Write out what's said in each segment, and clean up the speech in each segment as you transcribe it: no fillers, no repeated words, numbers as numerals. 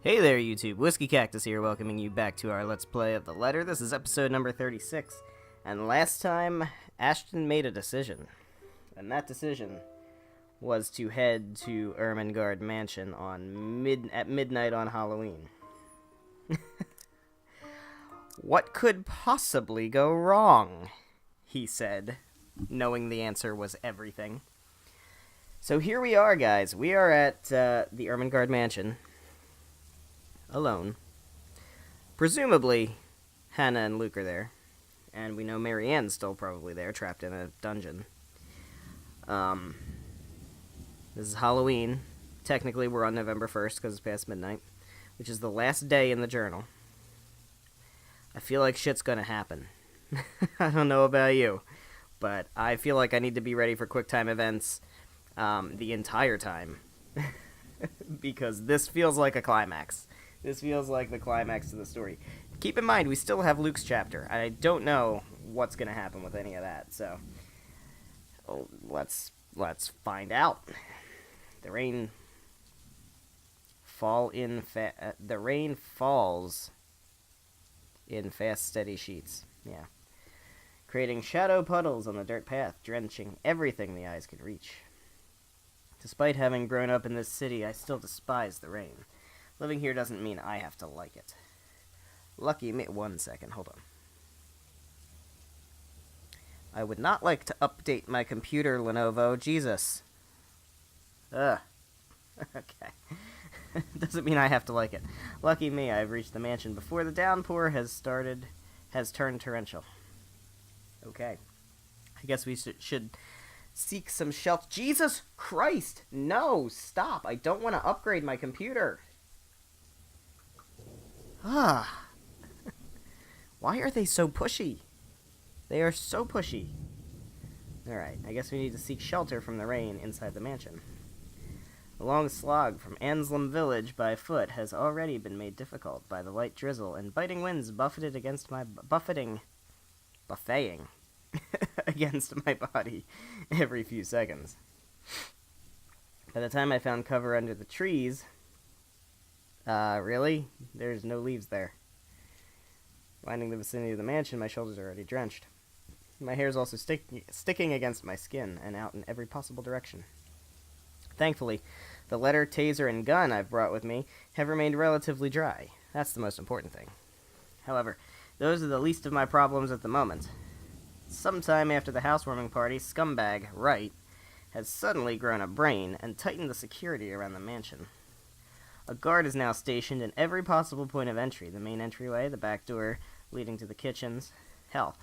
Hey there, YouTube. WhiskeyCactus here, welcoming you back to our Let's Play of The Letter. This is episode number 36, and last time, Ashton made a decision. And that decision was to head to Ermengarde Mansion at midnight on Halloween. What could possibly go wrong? He said, knowing the answer was everything. So here we are, guys. We are at the Ermengarde Mansion. Alone. Presumably, Hannah and Luke are there. And we know Marianne's still probably there, trapped in a dungeon. This is Halloween. Technically, we're on November 1st, because it's past midnight. Which is the last day in the journal. I feel like shit's gonna happen. I don't know about you. But I feel like I need to be ready for quick time events the entire time. Because this feels like a climax. This feels like the climax to the story. Keep in mind, we still have Luke's chapter. I don't know what's going to happen with any of that, so let's find out. The rain falls in fast, steady sheets. Yeah, creating shadow puddles on the dirt path, drenching everything the eyes could reach. Despite having grown up in this city, I still despise the rain. Living here doesn't mean I have to like it. Lucky me. 1 second, hold on. I would not like to update my computer, Lenovo. Jesus. Ugh. Okay. Doesn't mean I have to like it. Lucky me, I've reached the mansion before the downpour has turned torrential. Okay. I guess we should seek some shelter. Jesus Christ! No! Stop! I don't want to upgrade my computer! Ah. Why are they so pushy? They are so pushy. Alright, I guess we need to seek shelter from the rain inside the mansion. The long slog from Anslem village by foot has already been made difficult by the light drizzle and biting winds buffeting against my body every few seconds. By the time I found cover under the trees... really? There's no leaves there. Finding the vicinity of the mansion, my shoulders are already drenched. My hair is also sticking against my skin and out in every possible direction. Thankfully, the letter, taser, and gun I've brought with me have remained relatively dry. That's the most important thing. However, those are the least of my problems at the moment. Sometime after the housewarming party, scumbag Wright has suddenly grown a brain and tightened the security around the mansion. A guard is now stationed in every possible point of entry. The main entryway, the back door leading to the kitchens. Hell,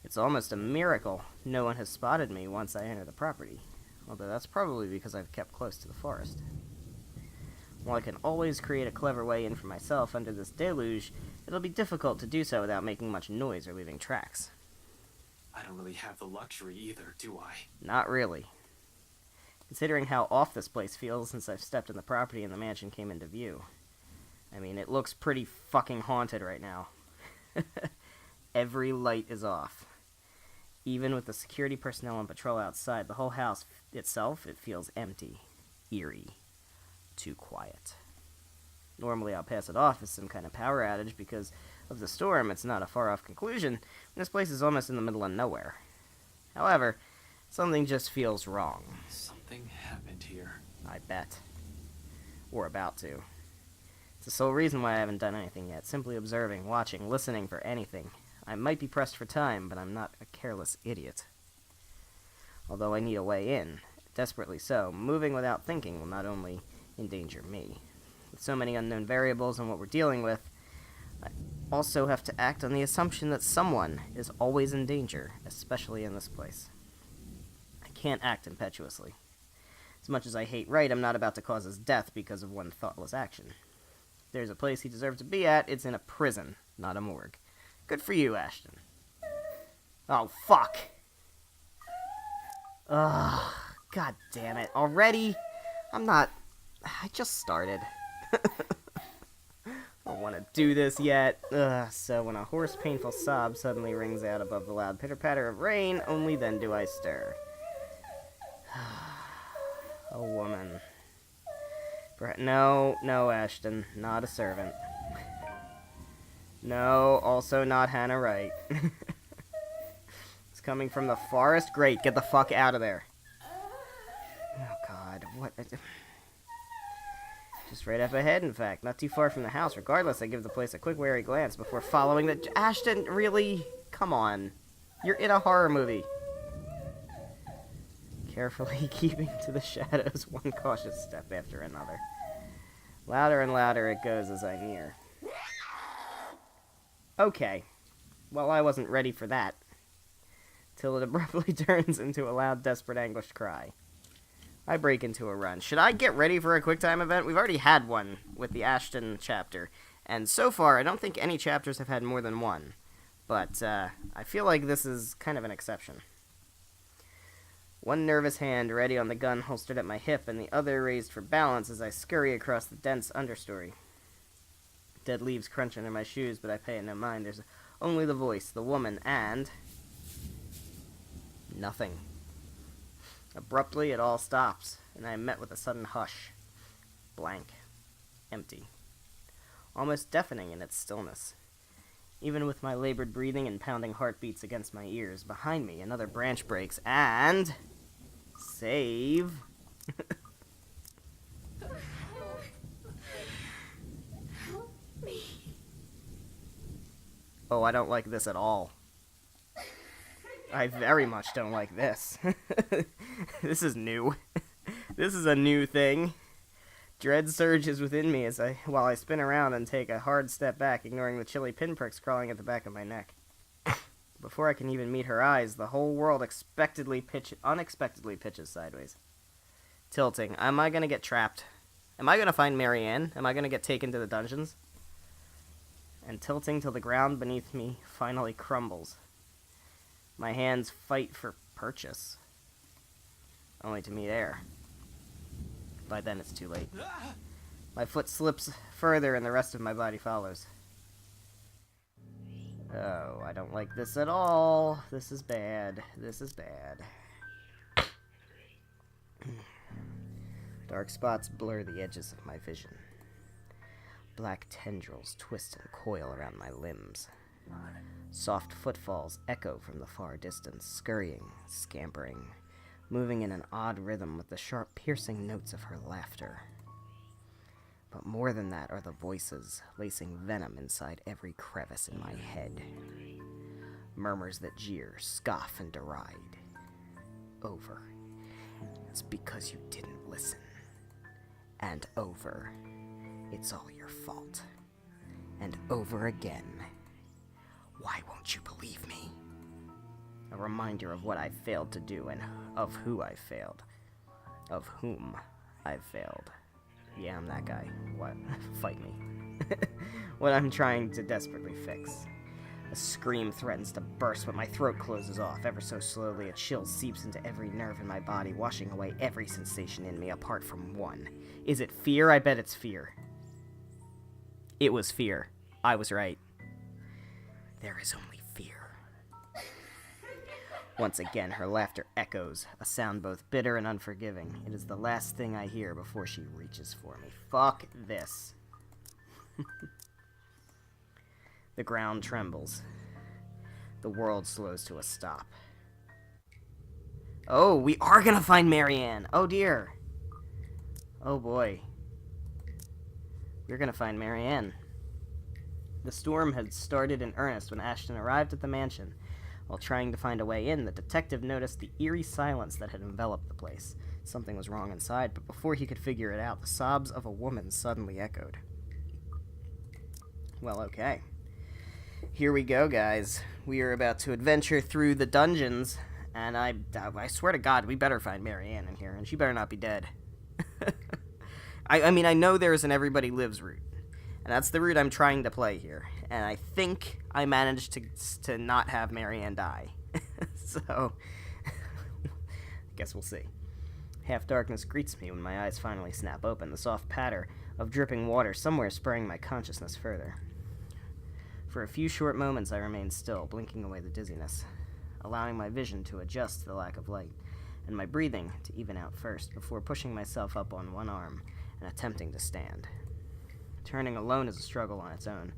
it's almost a miracle no one has spotted me once I enter the property. Although that's probably because I've kept close to the forest. While I can always create a clever way in for myself under this deluge, it'll be difficult to do so without making much noise or leaving tracks. I don't really have the luxury either, do I? Not really. Considering how off this place feels since I've stepped in the property and the mansion came into view. I mean, it looks pretty fucking haunted right now. Every light is off. Even with the security personnel on patrol outside, the whole house itself, it feels empty, eerie, too quiet. Normally I'll pass it off as some kind of power outage because of the storm. It's not a far-off conclusion. This place is almost in the middle of nowhere. However, something just feels wrong. Something happened here. I bet. Or about to. It's the sole reason why I haven't done anything yet. Simply observing, watching, listening for anything. I might be pressed for time, but I'm not a careless idiot. Although I need a way in, desperately so, moving without thinking will not only endanger me. With so many unknown variables in what we're dealing with, I also have to act on the assumption that someone is always in danger, especially in this place. I can't act impetuously. As much as I hate Wright, I'm not about to cause his death because of one thoughtless action. If there's a place he deserves to be at, it's in a prison, not a morgue. Good for you, Ashton. Oh, fuck. Ugh, god damn it. Already? I just started. I don't want to do this yet. So when a hoarse, painful sob suddenly rings out above the loud pitter-patter of rain, only then do I stir. A woman. No, no, Ashton. Not a servant. No, also not Hannah Wright. It's coming from the forest? Great, get the fuck out of there. Oh, God, what? Just right up ahead, in fact. Not too far from the house. Regardless, I give the place a quick, wary glance before following the... Ashton, really? Come on. You're in a horror movie. Carefully keeping to the shadows, one cautious step after another. Louder and louder it goes as I near. Okay. Well, I wasn't ready for that. Till it abruptly turns into a loud, desperate, anguished cry. I break into a run. Should I get ready for a QuickTime event? We've already had one with the Ashton chapter. And so far, I don't think any chapters have had more than one. But I feel like this is kind of an exception. One nervous hand ready on the gun holstered at my hip, and the other raised for balance as I scurry across the dense understory. Dead leaves crunch under my shoes, but I pay it no mind. There's only the voice, the woman, and... nothing. Abruptly, it all stops, and I am met with a sudden hush. Blank. Empty. Almost deafening in its stillness. Even with my labored breathing and pounding heartbeats against my ears, behind me, another branch breaks, and... save... Help me. Oh, I don't like this at all. I very much don't like this. This is new. This is a new thing. Dread surges within me while I spin around and take a hard step back, ignoring the chilly pinpricks crawling at the back of my neck. Before I can even meet her eyes, the whole world unexpectedly pitches sideways. Tilting. Am I gonna get trapped? Am I gonna find Marianne? Am I gonna get taken to the dungeons? And tilting till the ground beneath me finally crumbles. My hands fight for purchase, only to meet air. By then it's too late. My foot slips further and the rest of my body follows. Oh, I don't like this at all. This is bad. This is bad. Dark spots blur the edges of my vision. Black tendrils twist and coil around my limbs. Soft footfalls echo from the far distance, scurrying, scampering, moving in an odd rhythm with the sharp, piercing notes of her laughter. But more than that are the voices, lacing venom inside every crevice in my head. Murmurs that jeer, scoff, and deride. Over. It's because you didn't listen. And over. It's all your fault. And over again. Why won't you believe me? A reminder of what I failed to do and of who I failed. Of whom I've failed. Yeah, I'm that guy. What? Fight me. What I'm trying to desperately fix. A scream threatens to burst, but my throat closes off ever so slowly. A chill seeps into every nerve in my body, washing away every sensation in me apart from one. Is it fear? I bet it's fear. It was fear. I was right. There is only fear. Once again, her laughter echoes, a sound both bitter and unforgiving. It is the last thing I hear before she reaches for me. Fuck this. The ground trembles. The world slows to a stop. Oh, we are gonna find Marianne! Oh dear. Oh boy. We're gonna find Marianne. The storm had started in earnest when Ashton arrived at the mansion. While trying to find a way in, the detective noticed the eerie silence that had enveloped the place. Something was wrong inside, but before he could figure it out, the sobs of a woman suddenly echoed. Well, okay. Here we go, guys. We are about to adventure through the dungeons, and I swear to God, we better find Marianne in here, and she better not be dead. I mean, I know there's an Everybody Lives route, and that's the route I'm trying to play here, and I think I managed to not have Marianne die. So, I guess we'll see. Half darkness greets me when my eyes finally snap open, the soft patter of dripping water somewhere spraying my consciousness further. For a few short moments I remained still, blinking away the dizziness, allowing my vision to adjust to the lack of light, and my breathing to even out first, before pushing myself up on one arm and attempting to stand. Turning alone is a struggle on its own.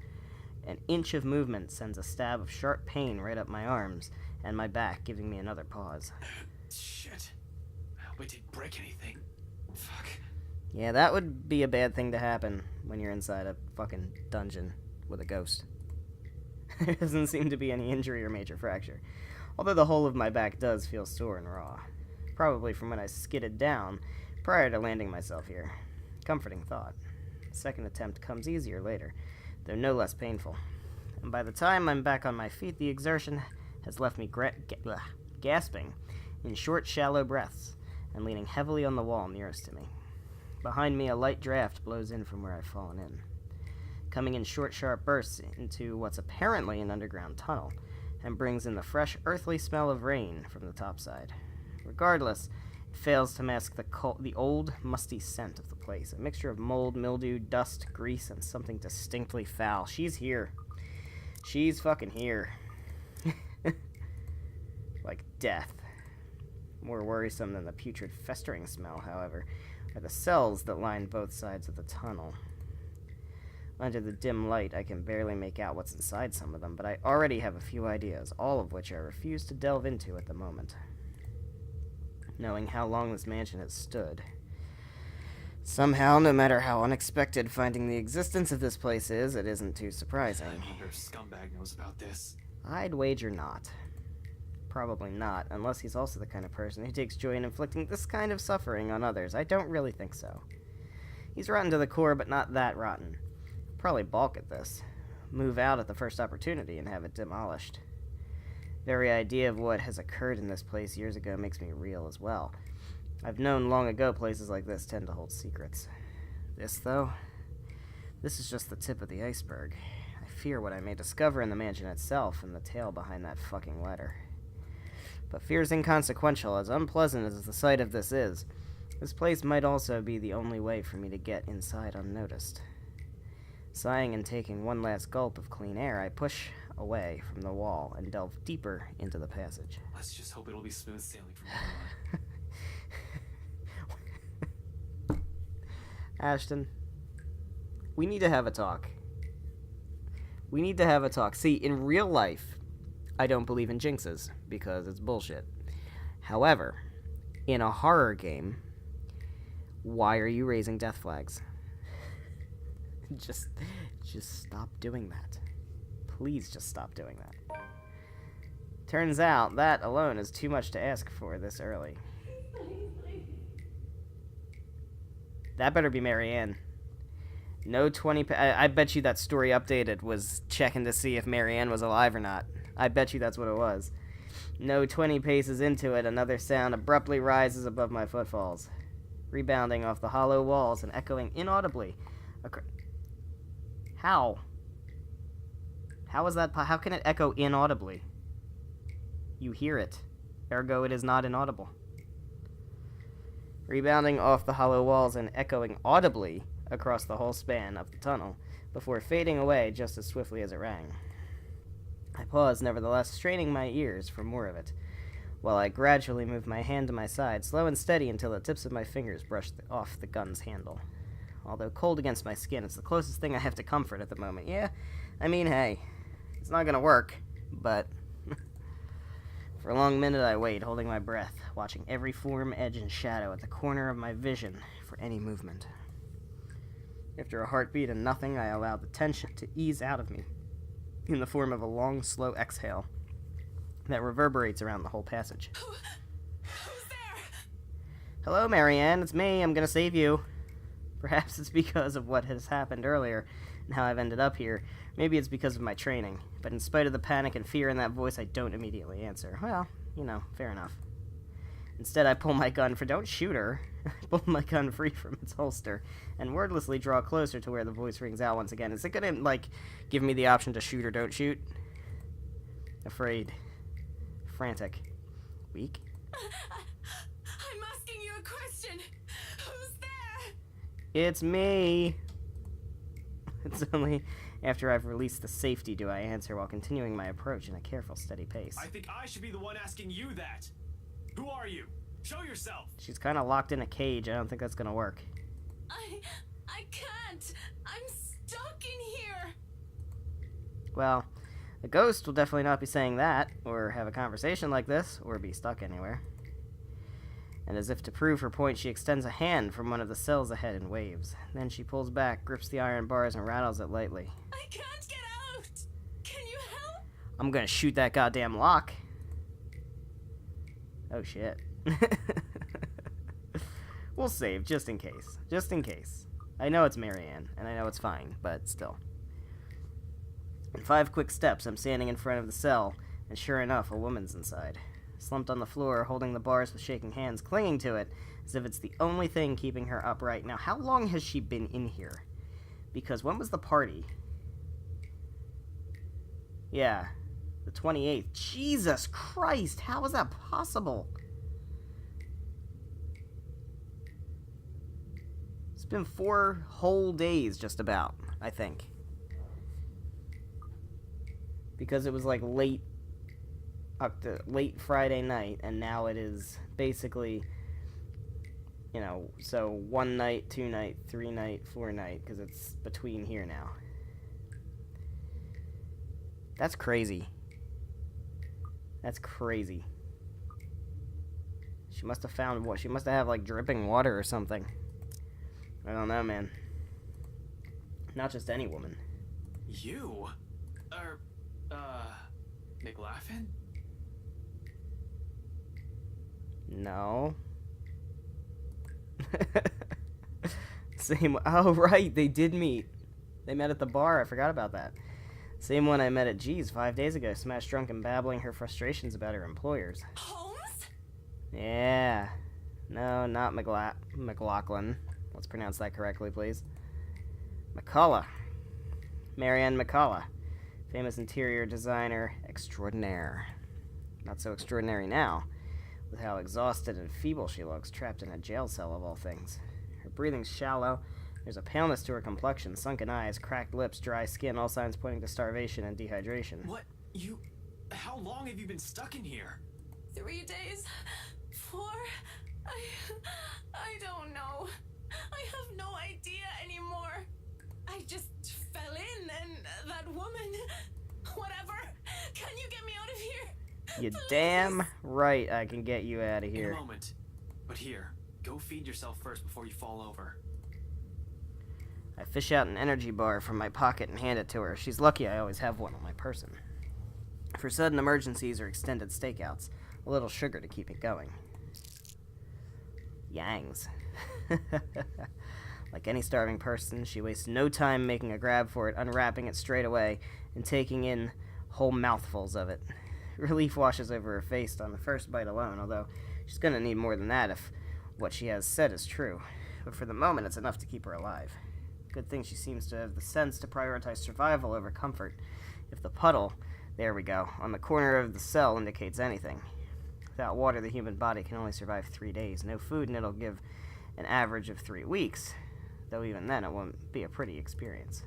An inch of movement sends a stab of sharp pain right up my arms and my back, giving me another pause. Shit. I hope I didn't break anything. Fuck. Yeah, that would be a bad thing to happen when you're inside a fucking dungeon with a ghost. There doesn't seem to be any injury or major fracture, although the whole of my back does feel sore and raw, probably from when I skidded down prior to landing myself here. Comforting thought. The second attempt comes easier later, though no less painful. And by the time I'm back on my feet, the exertion has left me gasping in short, shallow breaths and leaning heavily on the wall nearest to me. Behind me, a light draft blows in from where I've fallen in, coming in short, sharp bursts into what's apparently an underground tunnel, and brings in the fresh, earthly smell of rain from the topside. Regardless, it fails to mask the old, musty scent of the place, a mixture of mold, mildew, dust, grease, and something distinctly foul. She's here. She's fucking here. Like death. More worrisome than the putrid, festering smell, however, are the cells that line both sides of the tunnel. Under the dim light, I can barely make out what's inside some of them, but I already have a few ideas, all of which I refuse to delve into at the moment. Knowing how long this mansion has stood. Somehow, no matter how unexpected finding the existence of this place is, it isn't too surprising. I wonder if Scumbag knows about this. I'd wager not. Probably not, unless he's also the kind of person who takes joy in inflicting this kind of suffering on others. I don't really think so. He's rotten to the core, but not that rotten. Probably balk at this. Move out at the first opportunity and have it demolished. Very idea of what has occurred in this place years ago makes me reel as well. I've known long ago places like this tend to hold secrets. This, though, this is just the tip of the iceberg. I fear what I may discover in the mansion itself and the tale behind that fucking letter. But fear's inconsequential, as unpleasant as the sight of this is. This place might also be the only way for me to get inside unnoticed. Sighing and taking one last gulp of clean air, I push away from the wall and delve deeper into the passage. Let's just hope it'll be smooth sailing from now on. Ashton, we need to have a talk. We need to have a talk. See, in real life, I don't believe in jinxes, because it's bullshit. However, in a horror game, why are you raising death flags? Just stop doing that. Please just stop doing that. Turns out, that alone is too much to ask for this early. That better be Marianne. No 20... I bet you that story updated was checking to see if Marianne was alive or not. I bet you that's what it was. No 20 paces into it, another sound abruptly rises above my footfalls, rebounding off the hollow walls and echoing inaudibly. How? How is that? How can it echo inaudibly? You hear it. Ergo, it is not inaudible. Rebounding off the hollow walls and echoing audibly across the whole span of the tunnel, before fading away just as swiftly as it rang. I paused, nevertheless, straining my ears for more of it, while I gradually moved my hand to my side, slow and steady until the tips of my fingers brushed off the gun's handle. Although cold against my skin, it's the closest thing I have to comfort at the moment. Yeah, I mean, hey, it's not gonna work, but... For a long minute I wait, holding my breath, watching every form, edge, and shadow at the corner of my vision for any movement. After a heartbeat and nothing, I allow the tension to ease out of me, in the form of a long, slow exhale that reverberates around the whole passage. Who's there? Hello, Marianne, it's me, I'm gonna save you. Perhaps it's because of what has happened earlier and how I've ended up here. Maybe it's because of my training, but in spite of the panic and fear in that voice, I don't immediately answer. Well, you know, fair enough. Instead, I pull my gun for don't shoot her. I pull my gun free from its holster and wordlessly draw closer to where the voice rings out once again. Is it gonna, like, give me the option to shoot or don't shoot? Afraid. Frantic. Weak? I'm asking you a question. Who's there? It's me! It's only after I've released the safety do I answer while continuing my approach in a careful, steady pace. I think I should be the one asking you that. Who are you? Show yourself! She's kind of locked in a cage. I don't think that's gonna work. I can't. I'm stuck in here. Well, a ghost will definitely not be saying that, or have a conversation like this, or be stuck anywhere. And as if to prove her point, she extends a hand from one of the cells ahead and waves. Then she pulls back, grips the iron bars, and rattles it lightly. I can't get out. Can you help? I'm gonna shoot that goddamn lock. Oh shit. We'll save, just in case. Just in case. I know it's Marianne, and I know it's fine, but still. In 5 quick steps, I'm standing in front of the cell, and sure enough, a woman's inside. Slumped on the floor, holding the bars with shaking hands, clinging to it, as if it's the only thing keeping her upright. Now, how long has she been in here? Because when was the party? Yeah, the 28th. Jesus Christ, how is that possible? It's been 4 whole days, just about, I think. Because it was like late Friday night, and now it is basically, you know, so 1 night, 2 night, 3 night, 4 night, because it's between here now. That's crazy. That's crazy. She must have found what? She must have like dripping water or something. I don't know, man. Not just any woman. You? McLaughlin? No. Same. Oh, right. They did meet. They met at the bar. I forgot about that. Same one I met at G's 5 days ago. Smashed drunk and babbling her frustrations about her employers. Holmes? Yeah. No, not McLaughlin. Let's pronounce that correctly, please. McCullough. Marianne McCullough. Famous interior designer extraordinaire. Not so extraordinary now, with how exhausted and feeble she looks, trapped in a jail cell of all things. Her breathing's shallow. There's a paleness to her complexion, sunken eyes, cracked lips, dry skin, all signs pointing to starvation and dehydration. What? How long have you been stuck in here? 3 days? 4? I don't know. I have no idea anymore. I just fell in, and that woman... Whatever. Can you get me out of here? You Please? damn right I can get you out of In here. a moment. But here, go feed yourself first before you fall over. I fish out an energy bar from my pocket and hand it to her. She's lucky I always have one on my person. For sudden emergencies or extended stakeouts, a little sugar to keep it going. Yangs. Like any starving person, she wastes no time making a grab for it, unwrapping it straight away, and taking in whole mouthfuls of it. Relief washes over her face on the first bite alone, although she's gonna need more than that if what she has said is true. But for the moment, it's enough to keep her alive. Good thing she seems to have the sense to prioritize survival over comfort. If the puddle, there we go, on the corner of the cell indicates anything. Without water, the human body can only survive 3 days. No food, and it'll give an average of 3 weeks. Though even then, it won't be a pretty experience.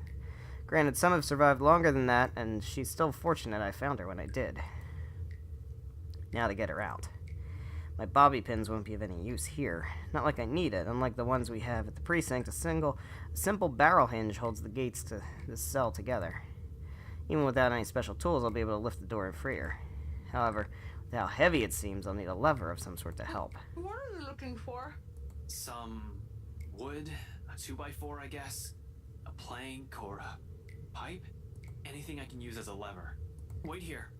Granted, some have survived longer than that, and she's still fortunate I found her when I did. Now to get her out. My bobby pins won't be of any use here. Not like I need it. Unlike the ones we have at the precinct, a simple barrel hinge holds the gates to this cell together. Even without any special tools, I'll be able to lift the door and free her. However, with how heavy it seems, I'll need a lever of some sort to help. What are you looking for? Some wood, a 2x4, I guess, a plank or a pipe, anything I can use as a lever. Wait here.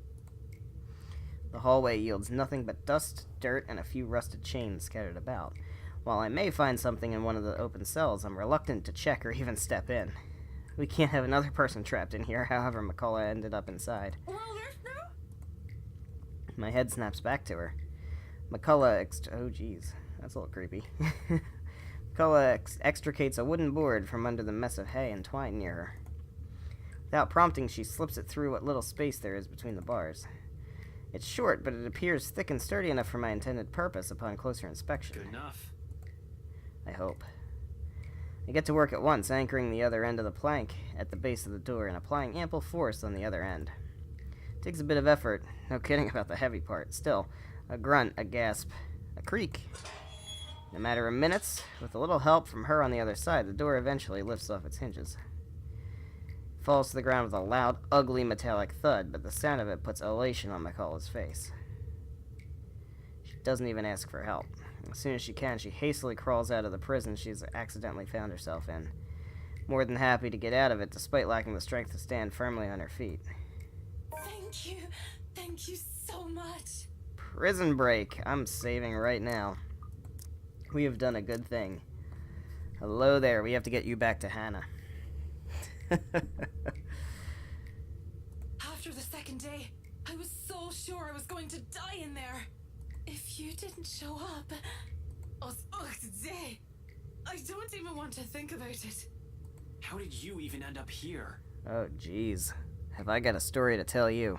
The hallway yields nothing but dust, dirt, and a few rusted chains scattered about. While I may find something in one of the open cells, I'm reluctant to check or even step in. We can't have another person trapped in here, however McCullough ended up inside. Well, there's no... My head snaps back to her. McCullough oh jeez, that's a little creepy. McCullough extricates a wooden board from under the mess of hay and twine near her. Without prompting, she slips it through what little space there is between the bars. It's short, but it appears thick and sturdy enough for my intended purpose upon closer inspection. Good enough. I hope. I get to work at once, anchoring the other end of the plank at the base of the door and applying ample force on the other end. It takes a bit of effort, no kidding about the heavy part. Still, a grunt, a gasp, a creak. In a matter of minutes, with a little help from her on the other side, the door eventually lifts off its hinges. It falls to the ground with a loud, ugly metallic thud, but the sound of it puts elation on McCullough's face. She doesn't even ask for help. As soon as she can, she hastily crawls out of the prison she's accidentally found herself in, more than happy to get out of it despite lacking the strength to stand firmly on her feet. Thank you. Thank you so much. Prison break. I'm saving right now. We have done a good thing. Hello there. We have to get you back to Hannah. After the second day, I was so sure I was going to die in there. If you didn't show up, today, I don't even want to think about it. How did you even end up here? Oh, jeez. Have I got a story to tell you?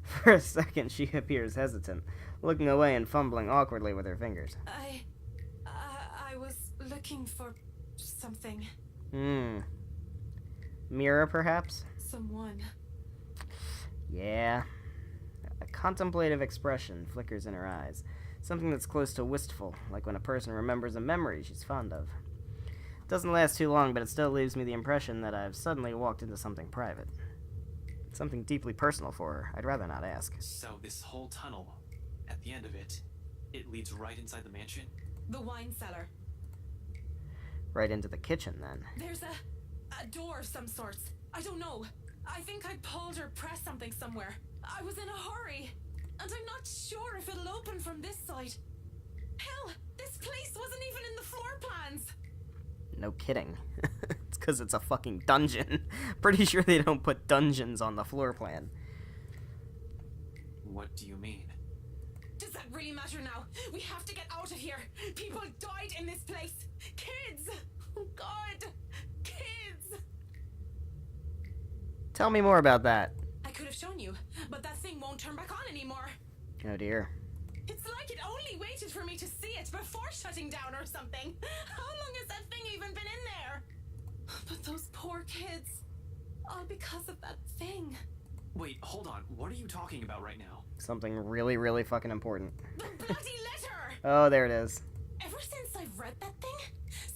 For a second, she appears hesitant, looking away and fumbling awkwardly with her fingers. I was looking for something. Mirror, perhaps? Someone. Yeah. A contemplative expression flickers in her eyes. Something that's close to wistful, like when a person remembers a memory she's fond of. It doesn't last too long, but it still leaves me the impression that I've suddenly walked into something private. Something deeply personal for her. I'd rather not ask. So this whole tunnel, at the end of it, it leads right inside the mansion? The wine cellar. Right into the kitchen, then. There's a door of some sorts. I don't know. I think I pulled or pressed something somewhere. I was in a hurry. And I'm not sure if it'll open from this side. Hell, this place wasn't even in the floor plans. No kidding. It's because it's a fucking dungeon. Pretty sure they don't put dungeons on the floor plan. What do you mean? Does that really matter now? We have to get out of here. People died in this place. Kids! Oh God! Kids! Tell me more about that. I could have shown you, but that thing won't turn back on anymore. Oh dear. It's like it only waited for me to see it before shutting down or something. How long has that thing even been in there? But those poor kids. All because of that thing. Wait, hold on. What are you talking about right now? Something really, really fucking important. The bloody letter! Oh, there it is. Ever since I've read that thing,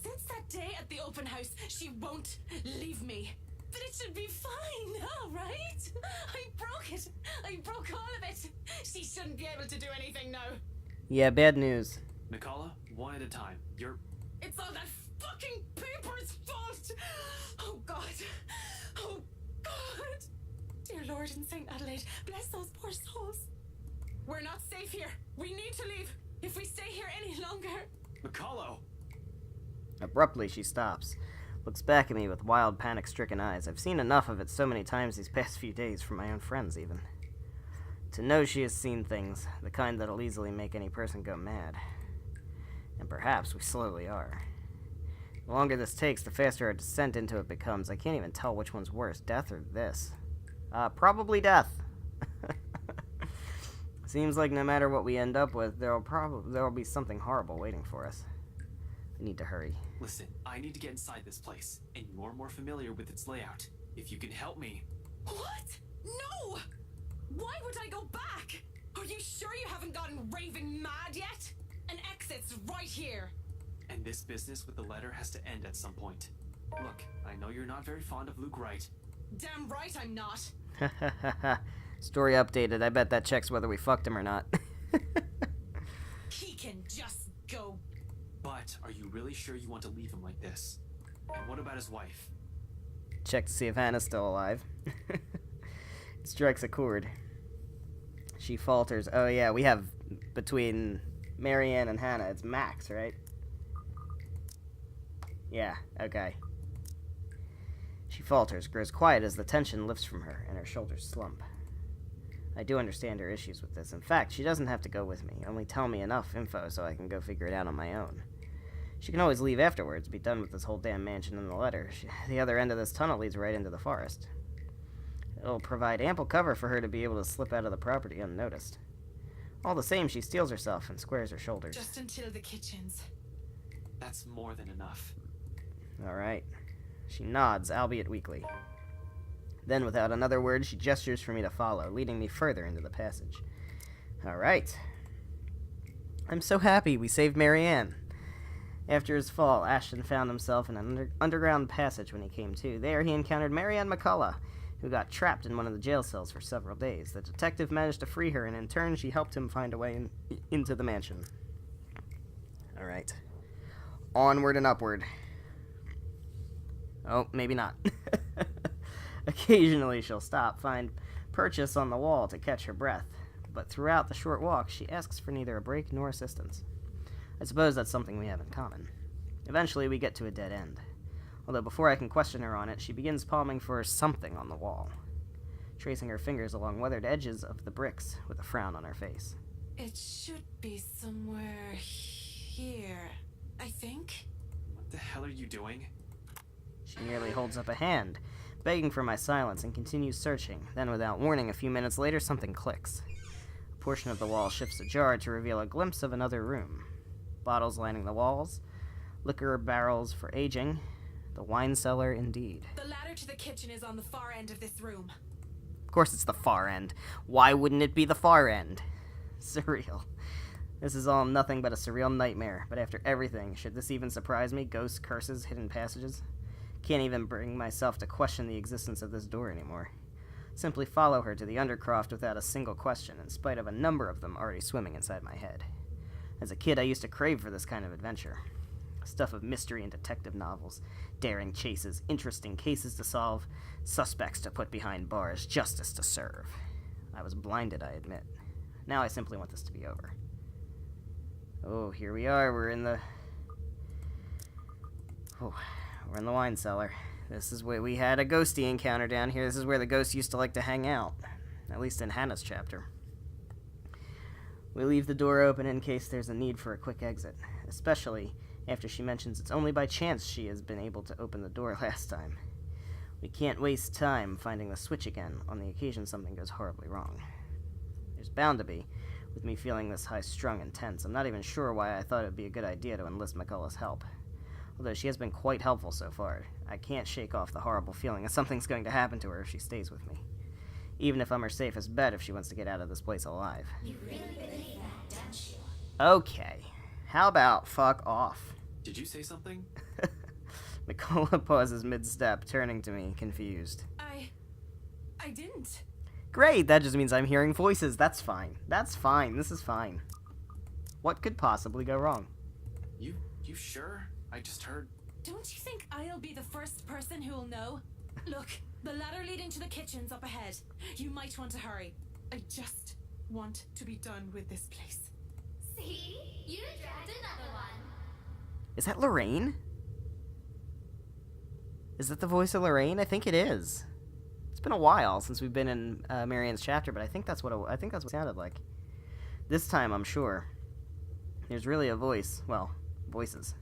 since that day at the open house, she won't leave me. But it should be fine now, right? I broke it. I broke all of it. She shouldn't be able to do anything now. Yeah, bad news. Nicola, one at a time. It's all that fucking paper's fault. Oh God. Oh God. Dear Lord in St. Adelaide, bless those poor souls. We're not safe here. We need to leave. If we stay here any longer. Nicola! Abruptly, she stops. Looks back at me with wild, panic-stricken eyes. I've seen enough of it so many times these past few days, from my own friends, even. To know she has seen things, the kind that'll easily make any person go mad. And perhaps we slowly are. The longer this takes, the faster our descent into it becomes. I can't even tell which one's worse, death or this. Probably death. Seems like no matter what we end up with, there'll be something horrible waiting for us. I need to hurry. Listen, I need to get inside this place, and you're more familiar with its layout. If you can help me... What? No! Why would I go back? Are you sure you haven't gotten raving mad yet? An exit's right here. And this business with the letter has to end at some point. Look, I know you're not very fond of Luke Wright. Damn right I'm not. Story updated. I bet that checks whether we fucked him or not. He can just go. But are you really sure you want to leave him like this? And what about his wife? Check to see if Hannah's still alive. It strikes a chord. She falters. Oh yeah, we have between Marianne and Hannah, it's Max, right? Yeah, okay. She falters, grows quiet as the tension lifts from her, and her shoulders slump. I do understand her issues with this. In fact, she doesn't have to go with me, only tell me enough info so I can go figure it out on my own. She can always leave afterwards, be done with this whole damn mansion and the letter. The other end of this tunnel leads right into the forest. It'll provide ample cover for her to be able to slip out of the property unnoticed. All the same, she steels herself and squares her shoulders. Just until the kitchens. That's more than enough. All right. She nods, albeit weakly. Then, without another word, she gestures for me to follow, leading me further into the passage. All right. I'm so happy we saved Marianne. After his fall, Ashton found himself in an underground passage when he came to. There he encountered Marianne McCullough, who got trapped in one of the jail cells for several days. The detective managed to free her, and in turn she helped him find a way into the mansion. Alright. Onward and upward. Oh, maybe not. Occasionally she'll stop, find purchase on the wall to catch her breath, but throughout the short walk she asks for neither a break nor assistance. I suppose that's something we have in common. Eventually we get to a dead end. Although before I can question her on it, she begins palming for something on the wall, tracing her fingers along weathered edges of the bricks with a frown on her face. It should be somewhere here, I think. What the hell are you doing? She merely holds up a hand, begging for my silence, and continues searching. Then, without warning, a few minutes later, something clicks. A portion of the wall shifts ajar to reveal a glimpse of another room. Bottles lining the walls, liquor barrels for aging, the wine cellar indeed. The ladder to the kitchen is on the far end of this room. Of course it's the far end. Why wouldn't it be the far end? Surreal. This is all nothing but a surreal nightmare, but after everything, should this even surprise me? Ghosts, curses, hidden passages? Can't even bring myself to question the existence of this door anymore. Simply follow her to the undercroft without a single question, in spite of a number of them already swimming inside my head. As a kid, I used to crave for this kind of adventure. Stuff of mystery and detective novels, daring chases, interesting cases to solve, suspects to put behind bars, justice to serve. I was blinded, I admit. Now I simply want this to be over. Oh, here we are. We're in the wine cellar. This is where we had a ghosty encounter down here. This is where the ghosts used to like to hang out. At least in Hannah's chapter. We leave the door open in case there's a need for a quick exit, especially after she mentions it's only by chance she has been able to open the door last time. We can't waste time finding the switch again on the occasion something goes horribly wrong. There's bound to be, with me feeling this high-strung and tense. I'm not even sure why I thought it would be a good idea to enlist McCullough's help. Although she has been quite helpful so far, I can't shake off the horrible feeling that something's going to happen to her if she stays with me. Even if I'm her safest bet if she wants to get out of this place alive. You really believe that, don't you? Okay. How about fuck off? Did you say something? McCullough pauses mid-step, turning to me, confused. I didn't. Great, that just means I'm hearing voices. That's fine. That's fine. This is fine. What could possibly go wrong? You sure? I just heard... Don't you think I'll be the first person who'll know? Look, the ladder leading to the kitchen's up ahead. You might want to hurry. I just want to be done with this place. See? You dragged another one. Is that Lorraine? Is that the voice of Lorraine? I think it is. It's been a while since we've been in Marianne's chapter, but I think that's what it sounded like. This time, I'm sure. There's really a voice. Well, voices.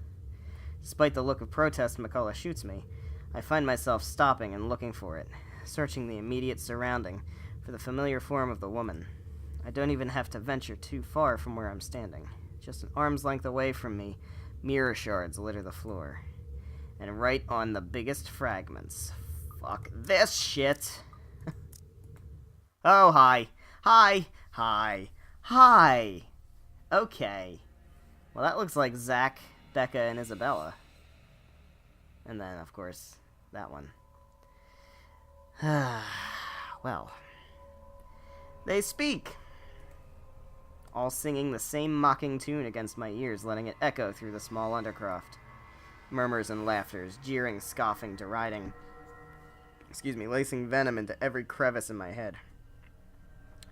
Despite the look of protest McCullough shoots me, I find myself stopping and looking for it, searching the immediate surrounding for the familiar form of the woman. I don't even have to venture too far from where I'm standing. Just an arm's length away from me, mirror shards litter the floor. And right on the biggest fragments. Fuck this shit. Oh, hi. Hi. Hi. Hi. Okay. Well, that looks like Zach, Becca, and Isabella. And then, of course, that one. Well. They speak. All singing the same mocking tune against my ears, letting it echo through the small undercroft. Murmurs and laughters, jeering, scoffing, deriding. Lacing venom into every crevice in my head.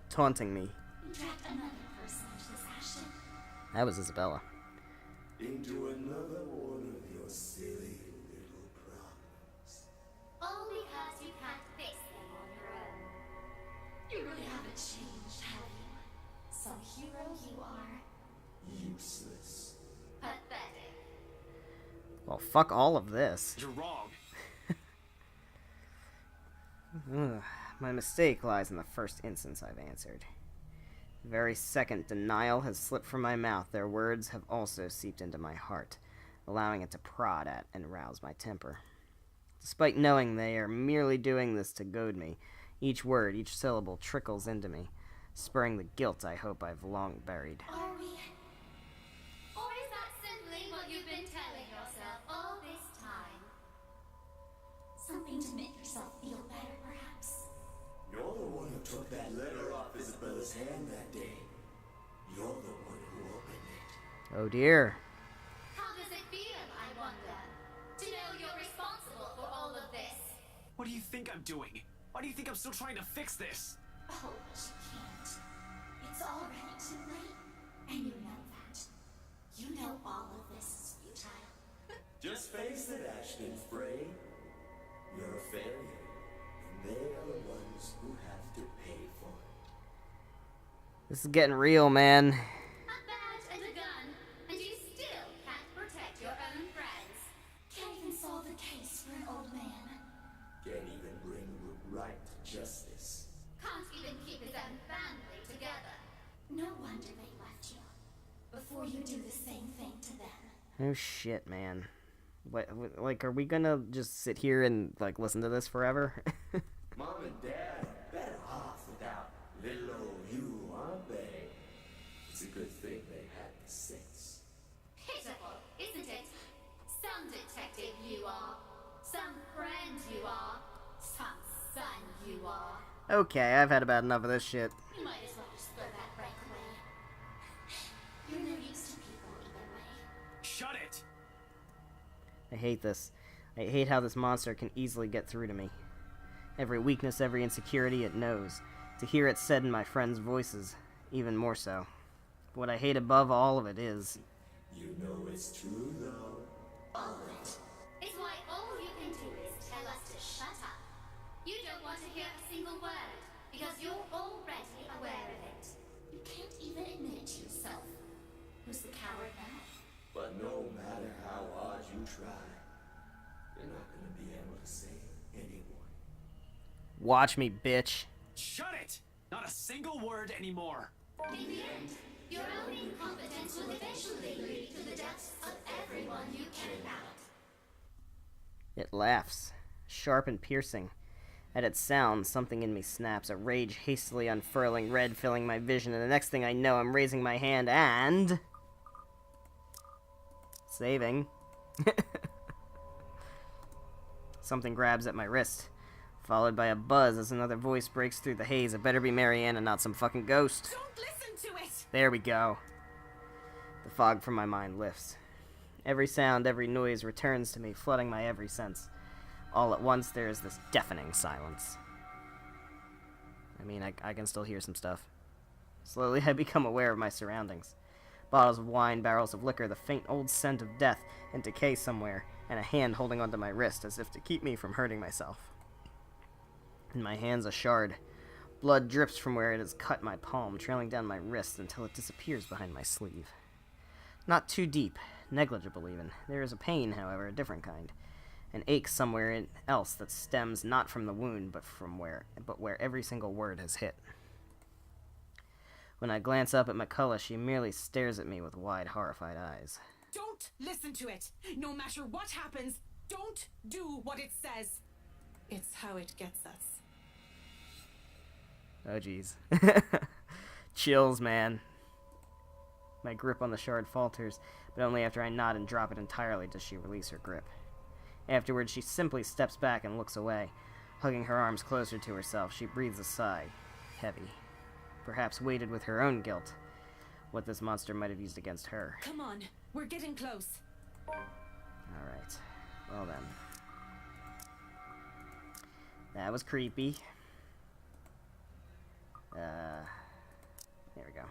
Taunting me. You dragged another person into this action. That was Isabella. Into another one of your silly little problems. All because you can't fix them on your own. You really haven't changed, have you? Some hero you are. Useless. Pathetic. Well, fuck all of this. You're wrong. Ugh, my mistake lies in the first instance I've answered. The very second denial has slipped from my mouth, their words have also seeped into my heart, allowing it to prod at and rouse my temper. Despite knowing they are merely doing this to goad me, each word, each syllable trickles into me, spurring the guilt I hope I've long buried. Are we yourself feel better, perhaps? You're the one who took that letter off Isabella's hand that day. You're the one who opened it. Oh dear. How does it feel, I wonder, to know you're responsible for all of this? What do you think I'm doing? Why do you think I'm still trying to fix this? Oh, but you can't. It's already too late. And you know that. You know all of this is futile. Just face it, Ashton Frey. You're a failure, and they are the ones who have to pay for it. This is getting real, man. A badge and a gun, and you still can't protect your own friends. Can't even solve the case for an old man. Can't even bring right to justice. Can't even keep his own family together. No wonder they left you. Before you do the same thing to them. Oh shit, man. What, like, are we gonna just sit here and, like, listen to this forever? Mom and Dad are better off without little old you, aren't they? It's a good thing they had the sense. Pitiful, isn't it? Some detective you are. Some friend you are. Some son you are. Okay, I've had about enough of this shit. You might as well just throw that rank away. You're no use to people either way. Shut it! I hate this. I hate how this monster can easily get through to me. Every weakness, every insecurity it knows. To hear it said in my friends' voices, even more so. But what I hate above all of it is... You know it's true, though. All of it. It's why all you can do is tell us to shut up. You don't want to hear a single word, because you're already aware of it. You can't even admit it to yourself. Who's the coward now? But no matter how hard you try, you're not gonna be able to save anyone. Watch me, bitch. Shut it! Not a single word anymore. In the end, your own incompetence will eventually lead to the deaths of everyone you care about. It laughs, sharp and piercing. At its sound, something in me snaps, a rage hastily unfurling, red filling my vision, and the next thing I know, I'm raising my hand and... saving. Something grabs at my wrist, followed by a buzz as another voice breaks through the haze. It better be Marianne and not some fucking ghost. Don't listen to it! There we go. The fog from my mind lifts. Every sound, every noise returns to me, flooding my every sense. All at once, there is this deafening silence. I mean, I can still hear some stuff. Slowly, I become aware of my surroundings. Bottles of wine, barrels of liquor, the faint old scent of death and decay somewhere, and a hand holding onto my wrist as if to keep me from hurting myself. In my hand's a shard. Blood drips from where it has cut my palm, trailing down my wrist until it disappears behind my sleeve. Not too deep, negligible even. There is a pain, however, a different kind. An ache somewhere else that stems not from the wound, but where every single word has hit. When I glance up at McCullough, she merely stares at me with wide, horrified eyes. Don't listen to it! No matter what happens, don't do what it says! It's how it gets us. Oh, jeez. Chills, man. My grip on the shard falters, but only after I nod and drop it entirely does she release her grip. Afterwards, she simply steps back and looks away. Hugging her arms closer to herself, she breathes a sigh, heavy. Perhaps weighted with her own guilt, what this monster might have used against her. Come on, we're getting close. Alright, well then. That was creepy. There we go.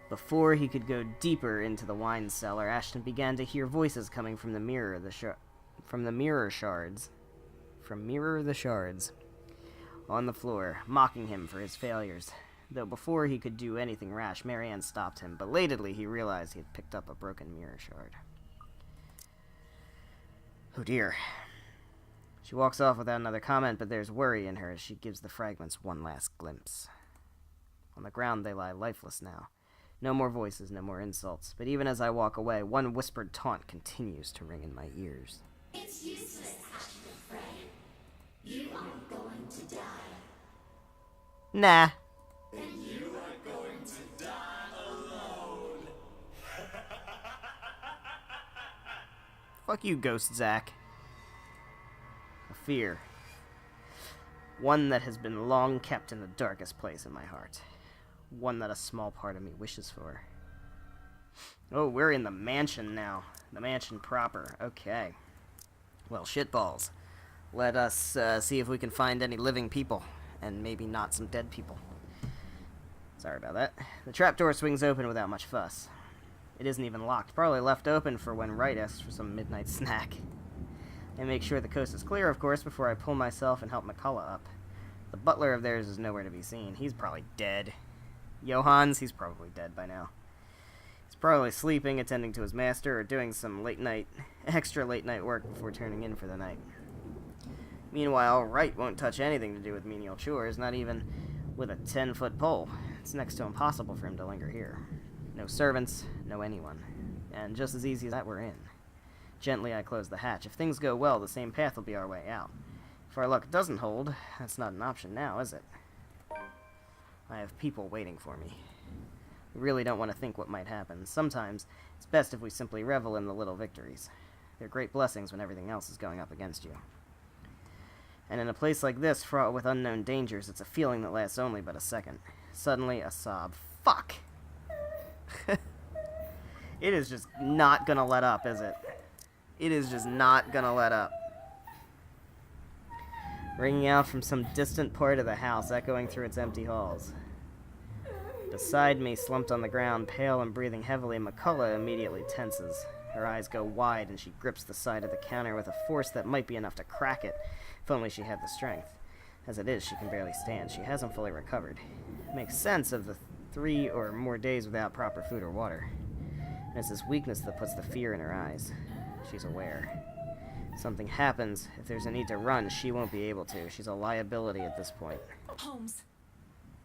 Before he could go deeper into the wine cellar, Ashton began to hear voices coming from the mirror, shards. On the floor, mocking him for his failures. Though before he could do anything rash, Marianne stopped him. Belatedly, he realized he had picked up a broken mirror shard. Oh dear. She walks off without another comment, but there's worry in her as she gives the fragments one last glimpse. On the ground they lie lifeless now. No more voices, no more insults. But even as I walk away, one whispered taunt continues to ring in my ears. It's useless, Ashton Frey. You are going to die. Nah. And you are going to die alone. Fuck you, Ghost Zack. A fear. One that has been long kept in the darkest place in my heart. One that a small part of me wishes for. Oh, we're in the mansion now. The mansion proper. Okay. Well, shitballs. Let us see if we can find any living people. And maybe not some dead people. Sorry about that. The trapdoor swings open without much fuss. It isn't even locked. Probably left open for when Wright asks for some midnight snack. I make sure the coast is clear, of course, before I pull myself and help McCullough up. The butler of theirs is nowhere to be seen. He's probably dead. Johans, he's probably dead by now. He's probably sleeping, attending to his master, or doing some extra late night work before turning in for the night. Meanwhile, Wright won't touch anything to do with menial chores, not even with a 10-foot pole. It's next to impossible for him to linger here. No servants, no anyone. And just as easy as that, we're in. Gently, I close the hatch. If things go well, the same path will be our way out. If our luck doesn't hold, that's not an option now, is it? I have people waiting for me. I really don't want to think what might happen. Sometimes, it's best if we simply revel in the little victories. They're great blessings when everything else is going up against you. And in a place like this, fraught with unknown dangers, it's a feeling that lasts only but a second. Suddenly, a sob. Fuck! It is just not gonna let up, is it? It is just not gonna let up. Ringing out from some distant part of the house, echoing through its empty halls. Beside me, slumped on the ground, pale and breathing heavily, McCullough immediately tenses. Her eyes go wide, and she grips the side of the counter with a force that might be enough to crack it, if only she had the strength. As it is, she can barely stand. She hasn't fully recovered. It makes sense of the 3 or more days without proper food or water. And it's this weakness that puts the fear in her eyes. She's aware. If something happens, if there's a need to run, she won't be able to. She's a liability at this point. Holmes,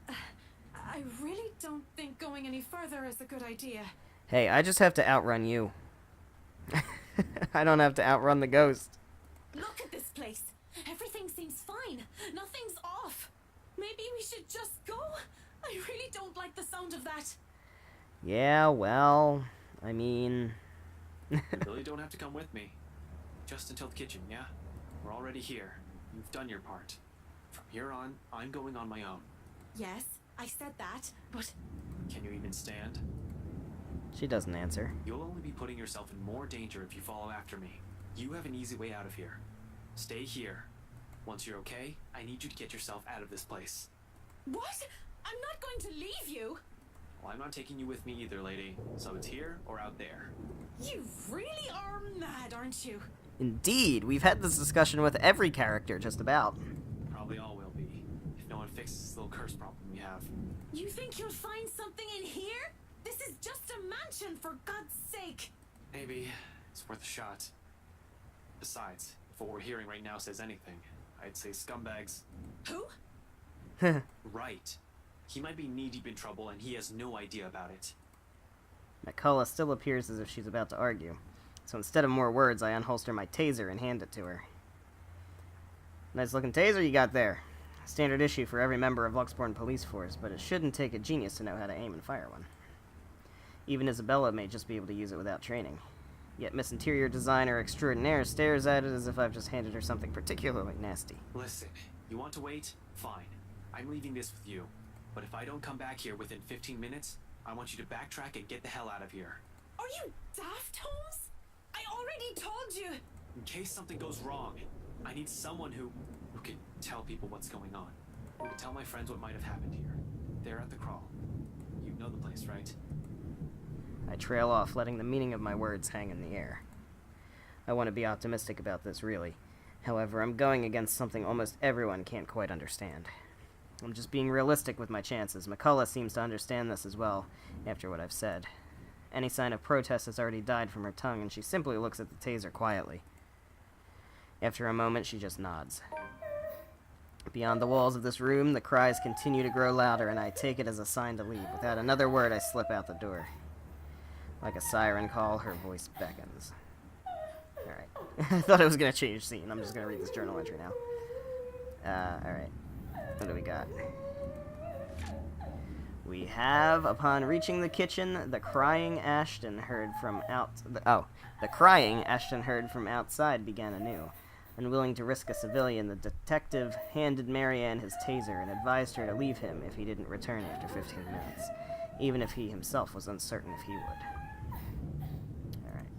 I really don't think going any further is a good idea. Hey, I just have to outrun you. I don't have to outrun the ghost. Look at this place. Everything seems fine. Nothing's off. Maybe we should just go? I really don't like the sound of that. Yeah, well, I mean... You really don't have to come with me. Just until the kitchen, yeah? We're already here. You've done your part. From here on, I'm going on my own. Yes, I said that, but... Can you even stand? She doesn't answer. You'll only be putting yourself in more danger if you follow after me. You have an easy way out of here. Stay here. Once you're okay, I need you to get yourself out of this place. What? I'm not going to leave you. Well, I'm not taking you with me either, lady. So it's here or out there. You really are mad, aren't you? Indeed, we've had this discussion with every character, just about. Probably all will be, if no one fixes this little curse problem we have. You think you'll find something in here? This is just a mansion, for God's sake. Maybe. It's worth a shot. Besides, if what we're hearing right now says anything, I'd say scumbags. Who? Right. He might be knee-deep in trouble and he has no idea about it. McCullough still appears as if she's about to argue. So instead of more words, I unholster my taser and hand it to her. Nice looking taser you got there. Standard issue for every member of Luxborn Police Force, but it shouldn't take a genius to know how to aim and fire one. Even Isabella may just be able to use it without training. Yet Miss Interior Designer Extraordinaire stares at it as if I've just handed her something particularly nasty. Listen, you want to wait? Fine. I'm leaving this with you. But if I don't come back here within 15 minutes, I want you to backtrack and get the hell out of here. Are you daft, Holmes? I already told you. In case something goes wrong, I need someone who can tell people what's going on. Who can tell my friends what might have happened here. They're at the crawl. You know the place, right? I trail off, letting the meaning of my words hang in the air. I want to be optimistic about this, really. However, I'm going against something almost everyone can't quite understand. I'm just being realistic with my chances. McCullough seems to understand this as well, after what I've said. Any sign of protest has already died from her tongue, and she simply looks at the taser quietly. After a moment, she just nods. Beyond the walls of this room, the cries continue to grow louder, and I take it as a sign to leave. Without another word, I slip out the door. Like a siren call, her voice beckons. Alright. I thought it was going to change scene. I'm just going to read this journal entry now. Alright. What do we got? We have, upon reaching the kitchen, the crying Ashton heard from outside began anew. Unwilling to risk a civilian, the detective handed Marianne his taser and advised her to leave him if he didn't return after 15 minutes, even if he himself was uncertain if he would. Alright.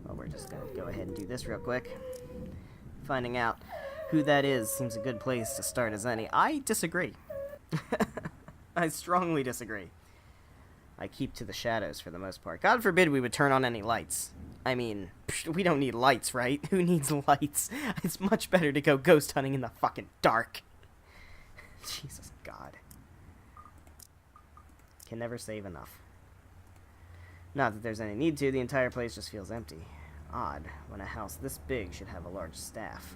Well, we're just gonna go ahead and do this real quick. Finding out who that is seems a good place to start as any. I disagree. I strongly disagree. I keep to the shadows for the most part. God forbid we would turn on any lights. I mean, we don't need lights, right? Who needs lights? It's much better to go ghost hunting in the fucking dark. Jesus God. Can never save enough. Not that there's any need to, the entire place just feels empty. Odd, when a house this big should have a large staff.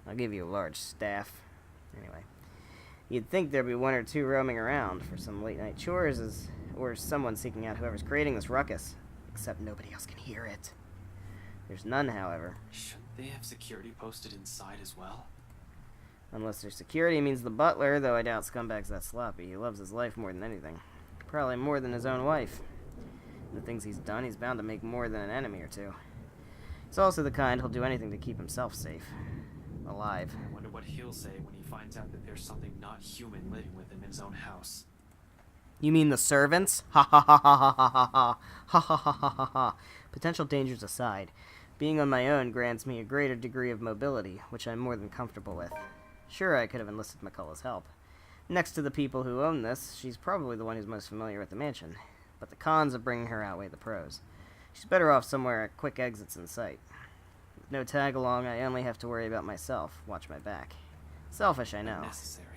I'll give you a large staff. Anyway. You'd think there'd be one or two roaming around for some late-night chores, or someone seeking out whoever's creating this ruckus. Except nobody else can hear it. There's none, however. Shouldn't they have security posted inside as well? Unless their security means the butler, though I doubt Scumbag's that sloppy. He loves his life more than anything. Probably more than his own wife. The things he's done, he's bound to make more than an enemy or two. He's also the kind who'll do anything to keep himself safe. Alive. I wonder what he'll say when he finds out that there's something not human living with him in his own house. You mean the servants? Ha ha ha ha ha ha ha ha ha ha ha ha ha. Potential dangers aside, being on my own grants me a greater degree of mobility, which I'm more than comfortable with. Sure, I could have enlisted McCullough's help. Next to the people who own this, she's probably the one who's most familiar with the mansion. But the cons of bringing her outweigh the pros. She's better off somewhere at quick exits in sight. With no tag along, I only have to worry about myself, watch my back. Selfish, I know. Necessary.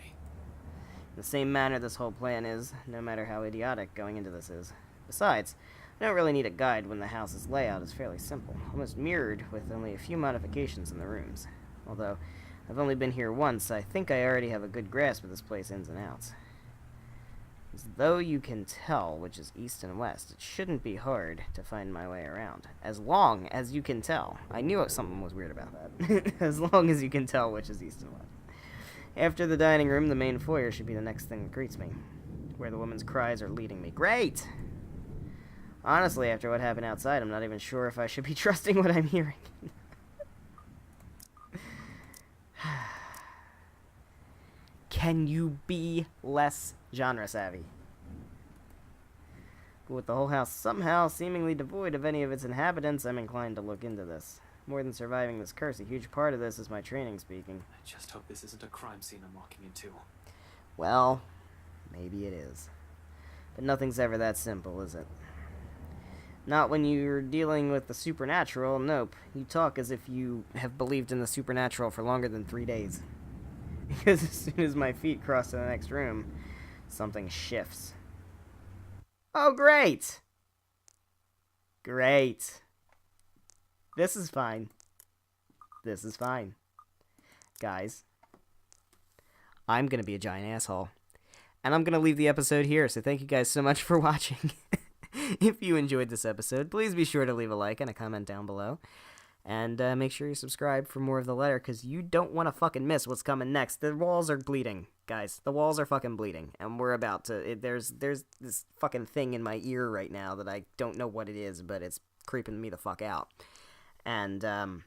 In the same manner this whole plan is, no matter how idiotic going into this is. Besides, I don't really need a guide when the house's layout is fairly simple, almost mirrored with only a few modifications in the rooms. Although, I've only been here once, I think I already have a good grasp of this place ins and outs. As though you can tell which is east and west, it shouldn't be hard to find my way around. As long as you can tell. I knew something was weird about that. As long as you can tell which is east and west. After the dining room, the main foyer should be the next thing that greets me, where the woman's cries are leading me. Great! Honestly, after what happened outside, I'm not even sure if I should be trusting what I'm hearing. Can you be less genre savvy? But with the whole house somehow seemingly devoid of any of its inhabitants, I'm inclined to look into this. More than surviving this curse, a huge part of this is my training speaking. I just hope this isn't a crime scene I'm walking into. Well, maybe it is. But nothing's ever that simple, is it? Not when you're dealing with the supernatural, nope. You talk as if you have believed in the supernatural for longer than 3 days. Because as soon as my feet cross to the next room, something shifts. Oh, great! Great. This is fine. This is fine. Guys, I'm going to be a giant asshole. And I'm going to leave the episode here, so thank you guys so much for watching. If you enjoyed this episode, please be sure to leave a like and a comment down below. And make sure you subscribe for more of the letter, because you don't want to fucking miss what's coming next. The walls are bleeding, guys. The walls are fucking bleeding. And we're about to... There's this fucking thing in my ear right now that I don't know what it is, but it's creeping me the fuck out. And,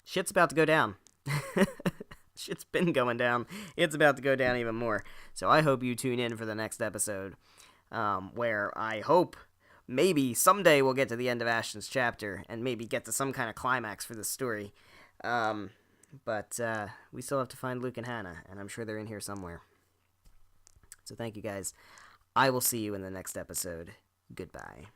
shit's about to go down. Shit's been going down. It's about to go down even more. So I hope you tune in for the next episode, where I hope maybe someday we'll get to the end of Ashton's chapter and maybe get to some kind of climax for this story. But we still have to find Luke and Hannah, and I'm sure they're in here somewhere. So thank you guys. I will see you in the next episode. Goodbye.